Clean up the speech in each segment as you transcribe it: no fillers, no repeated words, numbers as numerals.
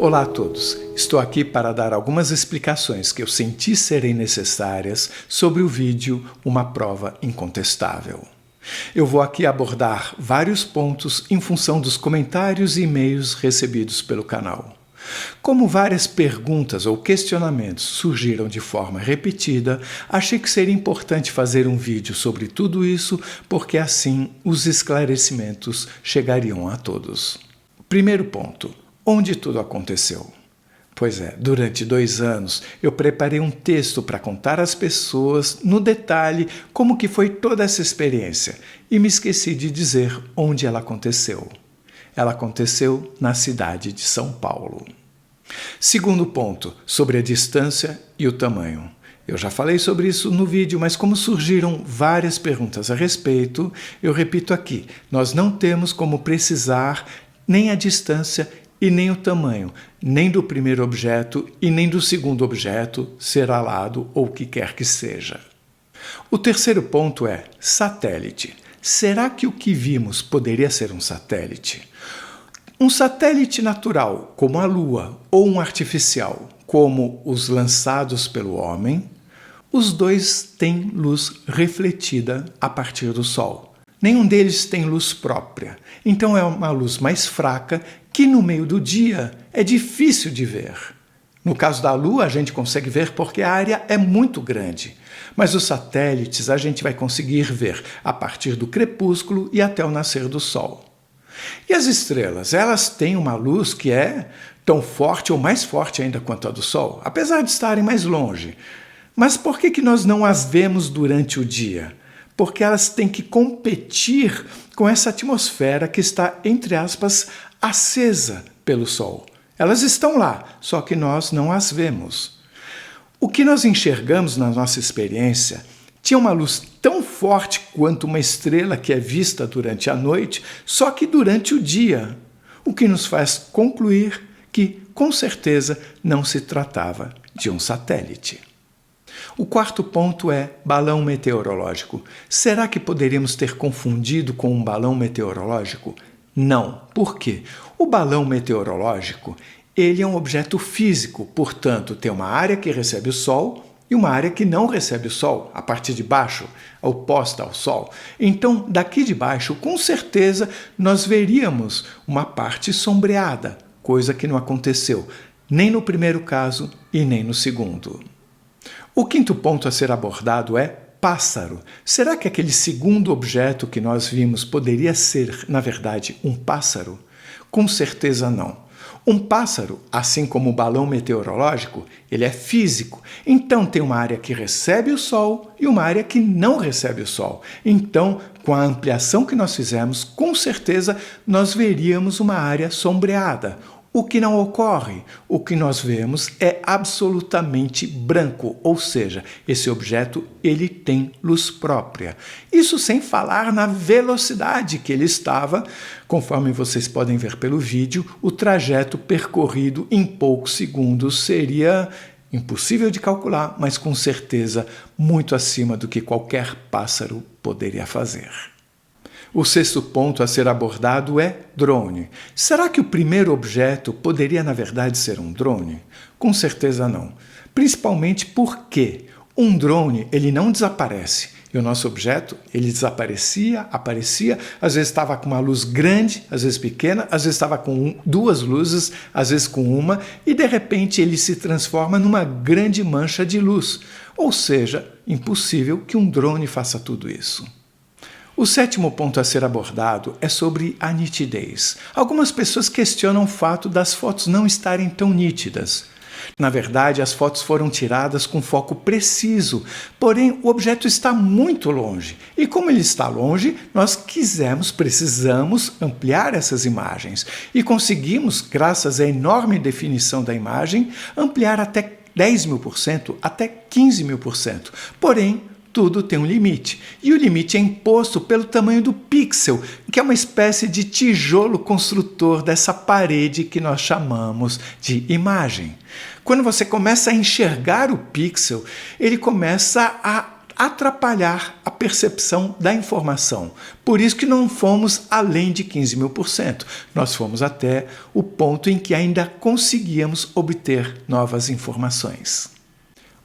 Olá a todos, estou aqui para dar algumas explicações que eu senti serem necessárias sobre o vídeo Uma Prova Incontestável. Eu vou aqui abordar vários pontos em função dos comentários e e-mails recebidos pelo canal. Como várias perguntas ou questionamentos surgiram de forma repetida, achei que seria importante fazer um vídeo sobre tudo isso, porque assim os esclarecimentos chegariam a todos. Primeiro ponto. Onde tudo aconteceu? Pois é, durante 2 anos eu preparei um texto para contar às pessoas, no detalhe, como que foi toda essa experiência e me esqueci de dizer onde ela aconteceu. Ela aconteceu na cidade de São Paulo. Segundo ponto, sobre a distância e o tamanho. Eu já falei sobre isso no vídeo, mas como surgiram várias perguntas a respeito, eu repito aqui, nós não temos como precisar nem a distância e nem o tamanho, nem do primeiro objeto e nem do segundo objeto, ser alado ou o que quer que seja. O terceiro ponto é satélite. Será que o que vimos poderia ser um satélite? Um satélite natural, como a Lua, ou um artificial, como os lançados pelo homem, os dois têm luz refletida a partir do Sol. Nenhum deles tem luz própria, então é uma luz mais fraca que no meio do dia é difícil de ver. No caso da Lua, a gente consegue ver porque a área é muito grande, mas os satélites a gente vai conseguir ver a partir do crepúsculo e até o nascer do Sol. E as estrelas, elas têm uma luz que é tão forte ou mais forte ainda quanto a do Sol, apesar de estarem mais longe. Mas por que nós não as vemos durante o dia? Porque elas têm que competir com essa atmosfera que está, entre aspas, acesa pelo Sol. Elas estão lá, só que nós não as vemos. O que nós enxergamos na nossa experiência tinha uma luz tão forte quanto uma estrela que é vista durante a noite, só que durante o dia, o que nos faz concluir que, com certeza, não se tratava de um satélite. O quarto ponto é balão meteorológico. Será que poderíamos ter confundido com um balão meteorológico? Não. Por quê? O balão meteorológico, ele é um objeto físico, portanto, tem uma área que recebe o Sol e uma área que não recebe o Sol, a parte de baixo, oposta ao Sol. Então, daqui de baixo, com certeza, nós veríamos uma parte sombreada, coisa que não aconteceu, nem no primeiro caso e nem no segundo. O quinto ponto a ser abordado é pássaro. Será que aquele segundo objeto que nós vimos poderia ser, na verdade, um pássaro? Com certeza não. Um pássaro, assim como o balão meteorológico, ele é físico. Então tem uma área que recebe o Sol e uma área que não recebe o Sol. Então, com a ampliação que nós fizemos, com certeza nós veríamos uma área sombreada. O que não ocorre, o que nós vemos é absolutamente branco, ou seja, esse objeto ele tem luz própria. Isso sem falar na velocidade que ele estava, conforme vocês podem ver pelo vídeo, o trajeto percorrido em poucos segundos seria impossível de calcular, mas com certeza muito acima do que qualquer pássaro poderia fazer. O sexto ponto a ser abordado é drone. Será que o primeiro objeto poderia, na verdade, ser um drone? Com certeza não. Principalmente porque um drone ele não desaparece. E o nosso objeto, ele desaparecia, aparecia, às vezes estava com uma luz grande, às vezes pequena, às vezes estava com 2 luzes, às vezes com uma, e de repente ele se transforma numa grande mancha de luz. Ou seja, impossível que um drone faça tudo isso. O sétimo ponto a ser abordado é sobre a nitidez. Algumas pessoas questionam o fato das fotos não estarem tão nítidas. Na verdade, as fotos foram tiradas com foco preciso, porém o objeto está muito longe. E como ele está longe, nós precisamos ampliar essas imagens. E conseguimos, graças à enorme definição da imagem, ampliar até 10.000%, até 15.000%. Porém, tudo tem um limite. E o limite é imposto pelo tamanho do pixel, que é uma espécie de tijolo construtor dessa parede que nós chamamos de imagem. Quando você começa a enxergar o pixel, ele começa a atrapalhar a percepção da informação. Por isso que não fomos além de 15.000%. Nós fomos até o ponto em que ainda conseguíamos obter novas informações.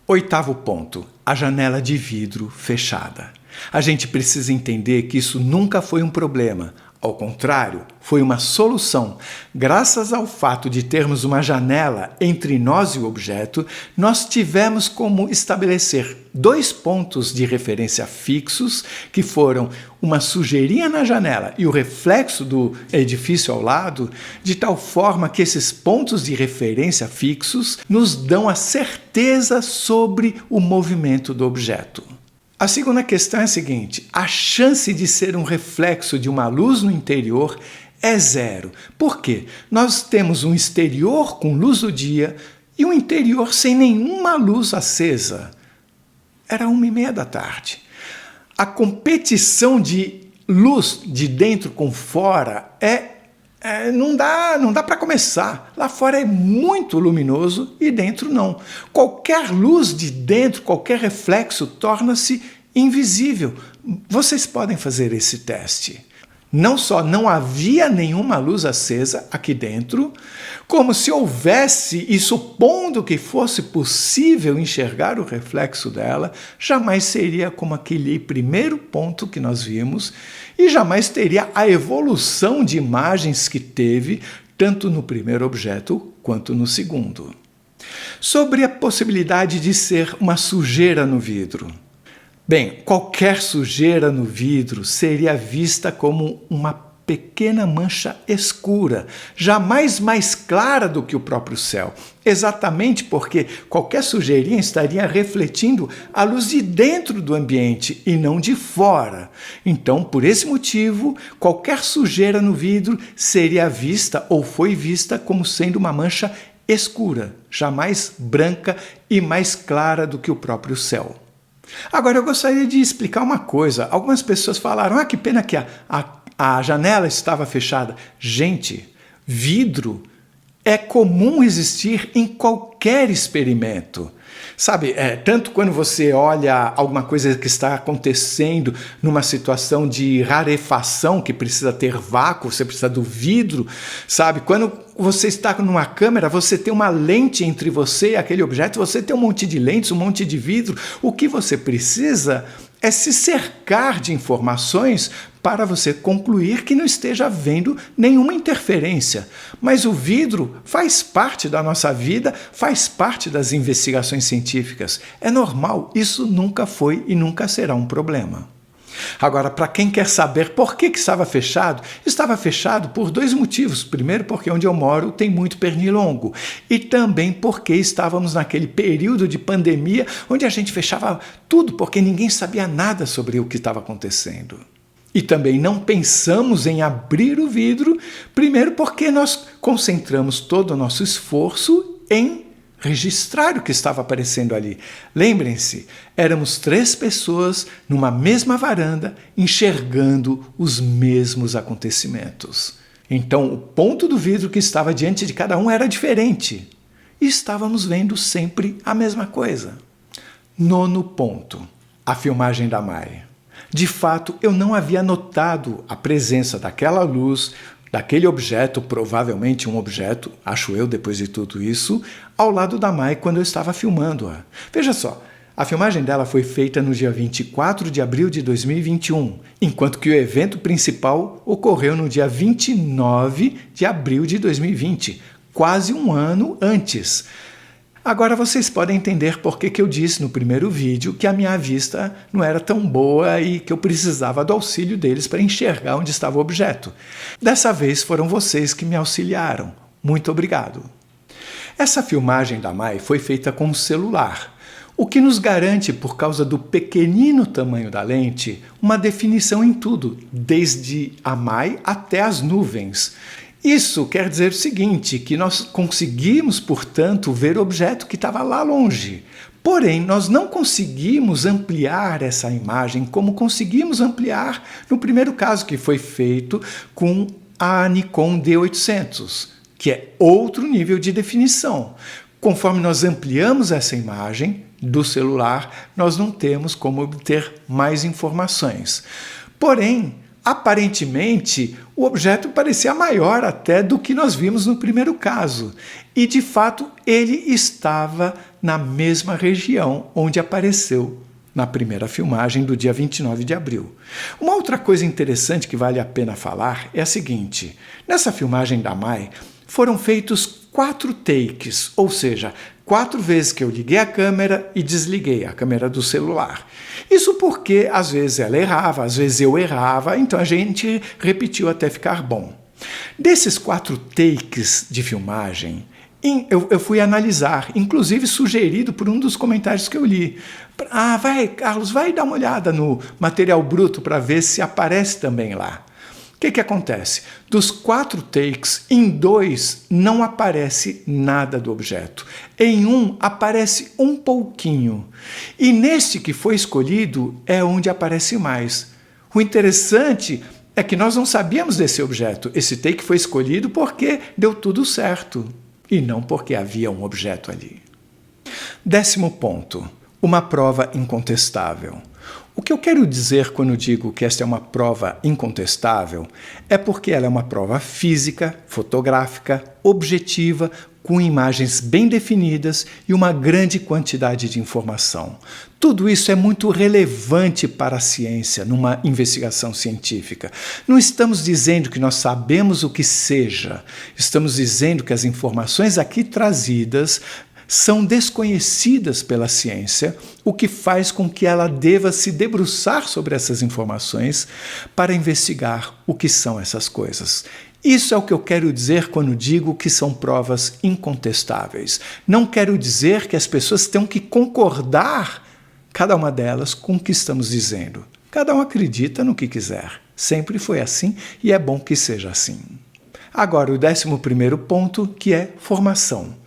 Oitavo ponto, a janela de vidro fechada. A gente precisa entender que isso nunca foi um problema. Ao contrário, foi uma solução. Graças ao fato de termos uma janela entre nós e o objeto, nós tivemos como estabelecer 2 pontos de referência fixos, que foram uma sujeirinha na janela e o reflexo do edifício ao lado, de tal forma que esses pontos de referência fixos nos dão a certeza sobre o movimento do objeto. A segunda questão é a seguinte: a chance de ser um reflexo de uma luz no interior é 0. Por quê? Nós temos um exterior com luz do dia e um interior sem nenhuma luz acesa. Era 1h30 da tarde. A competição de luz de dentro com fora não dá para começar. Lá fora é muito luminoso e dentro não. Qualquer luz de dentro, qualquer reflexo torna-se invisível. Vocês podem fazer esse teste. Não só não havia nenhuma luz acesa aqui dentro, como se houvesse, e supondo que fosse possível enxergar o reflexo dela, jamais seria como aquele primeiro ponto que nós vimos e jamais teria a evolução de imagens que teve tanto no primeiro objeto quanto no segundo. Sobre a possibilidade de ser uma sujeira no vidro. Bem, qualquer sujeira no vidro seria vista como uma pequena mancha escura, jamais mais clara do que o próprio céu, exatamente porque qualquer sujeirinha estaria refletindo a luz de dentro do ambiente e não de fora. Então, por esse motivo, qualquer sujeira no vidro seria vista ou foi vista como sendo uma mancha escura, jamais branca e mais clara do que o próprio céu. Agora, eu gostaria de explicar uma coisa. Algumas pessoas falaram, que pena que a janela estava fechada. Gente, vidro é comum existir em qualquer experimento. Sabe, tanto quando você olha alguma coisa que está acontecendo numa situação de rarefação, que precisa ter vácuo, você precisa do vidro, sabe? Quando você está numa câmera, você tem uma lente entre você e aquele objeto, você tem um monte de lentes, um monte de vidro. O que você precisa é se cercar de informações para você concluir que não esteja havendo nenhuma interferência. Mas o vidro faz parte da nossa vida, faz parte das investigações científicas. É normal, isso nunca foi e nunca será um problema. Agora, para quem quer saber por que estava fechado por 2 motivos. Primeiro, porque onde eu moro tem muito pernilongo. E também porque estávamos naquele período de pandemia onde a gente fechava tudo, porque ninguém sabia nada sobre o que estava acontecendo. E também não pensamos em abrir o vidro, primeiro porque nós concentramos todo o nosso esforço em registrar o que estava aparecendo ali. Lembrem-se, éramos 3 pessoas numa mesma varanda enxergando os mesmos acontecimentos. Então, o ponto do vidro que estava diante de cada um era diferente. E estávamos vendo sempre a mesma coisa. 9º ponto, a filmagem da Mai. De fato, eu não havia notado a presença daquela luz, daquele objeto, provavelmente um objeto, acho eu, depois de tudo isso, ao lado da Mai quando eu estava filmando-a. Veja só, a filmagem dela foi feita no dia 24 de abril de 2021, enquanto que o evento principal ocorreu no dia 29 de abril de 2020, quase um ano antes. Agora vocês podem entender por que eu disse no primeiro vídeo que a minha vista não era tão boa e que eu precisava do auxílio deles para enxergar onde estava o objeto. Dessa vez foram vocês que me auxiliaram. Muito obrigado. Essa filmagem da Mai foi feita com um celular, o que nos garante, por causa do pequenino tamanho da lente, uma definição em tudo, desde a Mai até as nuvens. Isso quer dizer o seguinte, que nós conseguimos, portanto, ver o objeto que estava lá longe. Porém, nós não conseguimos ampliar essa imagem como conseguimos ampliar no primeiro caso, que foi feito com a Nikon D800, que é outro nível de definição. Conforme nós ampliamos essa imagem, do celular, nós não temos como obter mais informações. Porém, aparentemente, o objeto parecia maior até do que nós vimos no primeiro caso. E, de fato, ele estava na mesma região onde apareceu na primeira filmagem do dia 29 de abril. Uma outra coisa interessante que vale a pena falar é a seguinte: nessa filmagem da Mai, foram feitos 4 takes, ou seja, 4 vezes que eu liguei a câmera e desliguei a câmera do celular. Isso porque às vezes ela errava, às vezes eu errava, então a gente repetiu até ficar bom. Desses 4 takes de filmagem, eu fui analisar, inclusive sugerido por um dos comentários que eu li. Vai, Carlos, vai dar uma olhada no material bruto para ver se aparece também lá. O que acontece? Dos 4 takes, em 2 não aparece nada do objeto. Em um aparece um pouquinho. E neste que foi escolhido é onde aparece mais. O interessante é que nós não sabíamos desse objeto. Esse take foi escolhido porque deu tudo certo e não porque havia um objeto ali. 10º ponto. Uma prova incontestável. O que eu quero dizer quando digo que esta é uma prova incontestável é porque ela é uma prova física, fotográfica, objetiva, com imagens bem definidas e uma grande quantidade de informação. Tudo isso é muito relevante para a ciência, numa investigação científica. Não estamos dizendo que nós sabemos o que seja, estamos dizendo que as informações aqui trazidas são desconhecidas pela ciência, o que faz com que ela deva se debruçar sobre essas informações para investigar o que são essas coisas. Isso é o que eu quero dizer quando digo que são provas incontestáveis. Não quero dizer que as pessoas tenham que concordar, cada uma delas, com o que estamos dizendo. Cada um acredita no que quiser. Sempre foi assim e é bom que seja assim. Agora, o 11º ponto, que é formação.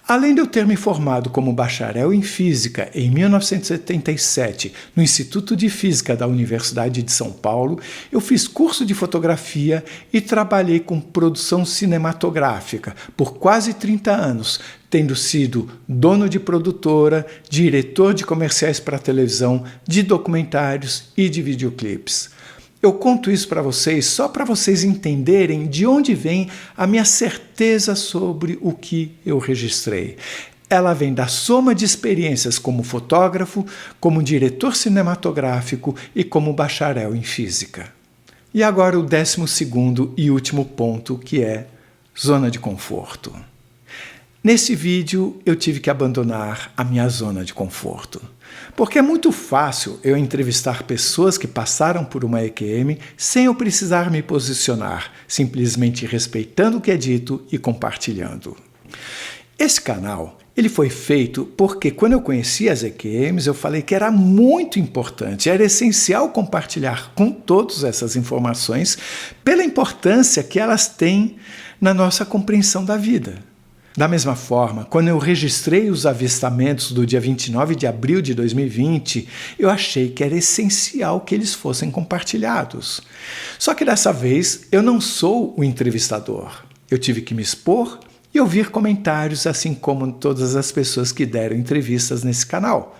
Além de eu ter me formado como bacharel em Física em 1977 no Instituto de Física da Universidade de São Paulo, eu fiz curso de fotografia e trabalhei com produção cinematográfica por quase 30 anos, tendo sido dono de produtora, diretor de comerciais para televisão, de documentários e de videoclipes. Eu conto isso para vocês só para vocês entenderem de onde vem a minha certeza sobre o que eu registrei. Ela vem da soma de experiências como fotógrafo, como diretor cinematográfico e como bacharel em física. E agora o 12º e último ponto, que é zona de conforto. Nesse vídeo eu tive que abandonar a minha zona de conforto. Porque é muito fácil eu entrevistar pessoas que passaram por uma EQM sem eu precisar me posicionar, simplesmente respeitando o que é dito e compartilhando. Esse canal ele foi feito porque quando eu conheci as EQMs eu falei que era muito importante, era essencial compartilhar com todos essas informações pela importância que elas têm na nossa compreensão da vida. Da mesma forma, quando eu registrei os avistamentos do dia 29 de abril de 2020, eu achei que era essencial que eles fossem compartilhados. Só que dessa vez eu não sou o entrevistador. Eu tive que me expor e ouvir comentários, assim como todas as pessoas que deram entrevistas nesse canal.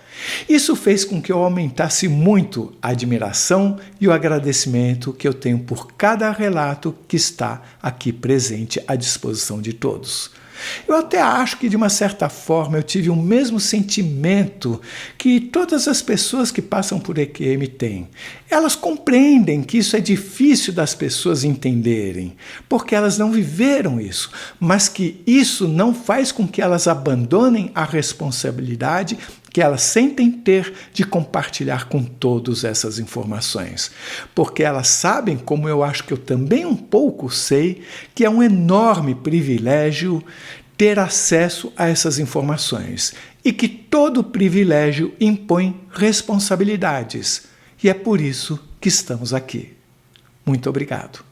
Isso fez com que eu aumentasse muito a admiração e o agradecimento que eu tenho por cada relato que está aqui presente à disposição de todos. Eu até acho que, de uma certa forma, eu tive o mesmo sentimento que todas as pessoas que passam por EQM têm. Elas compreendem que isso é difícil das pessoas entenderem, porque elas não viveram isso, mas que isso não faz com que elas abandonem a responsabilidade que elas sentem ter de compartilhar com todas essas informações. Porque elas sabem, como eu acho que eu também um pouco sei, que é um enorme privilégio ter acesso a essas informações e que todo privilégio impõe responsabilidades. E é por isso que estamos aqui. Muito obrigado.